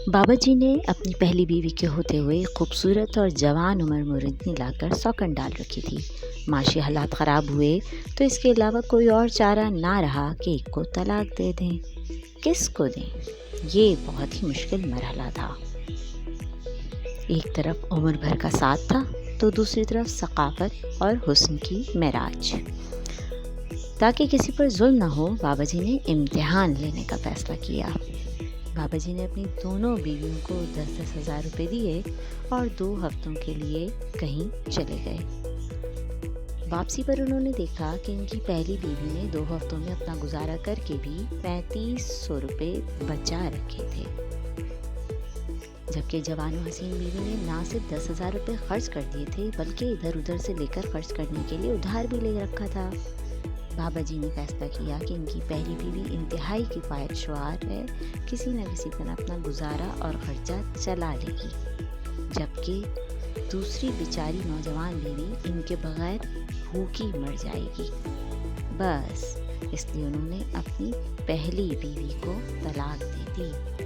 बाबा जी ने अपनी पहली बीवी के होते हुए खूबसूरत और जवान उम्र मुर्दनी लाकर सौकन डाल रखी थी। माशी हालात ख़राब हुए तो इसके अलावा कोई और चारा ना रहा कि एक को तलाक दे दें। किस को दें, ये बहुत ही मुश्किल मरहला था। एक तरफ उम्र भर का साथ था तो दूसरी तरफ सकाफत और हुस्न की मेराज। ताकि किसी पर जुल्म न हो, बाबा जी ने इम्तिहान लेने का फ़ैसला किया। बाबा जी ने अपनी दोनों बीवियों को 10-10 हज़ार रुपये दिए और 2 हफ्तों के लिए कहीं चले गए। वापसी पर उन्होंने देखा कि इनकी पहली बीवी ने 2 हफ्तों में अपना गुजारा करके भी 3500 रुपये बचा रखे थे, जबकि जवान और हसीन बीवी ने ना सिर्फ 10,000 रुपये खर्च कर दिए थे बल्कि इधर उधर से लेकर खर्च करने के लिए उधार भी ले रखा था। बाबा जी ने फैसला किया कि इनकी पहली बीवी इंतहाई किफ़ायतशुआर है, किसी न किसी तरह अपना गुजारा और ख़र्चा चला लेगी, जबकि दूसरी बेचारी नौजवान बीवी इनके बगैर भूखी मर जाएगी। बस इसलिए उन्होंने अपनी पहली बीवी को तलाक दे दी।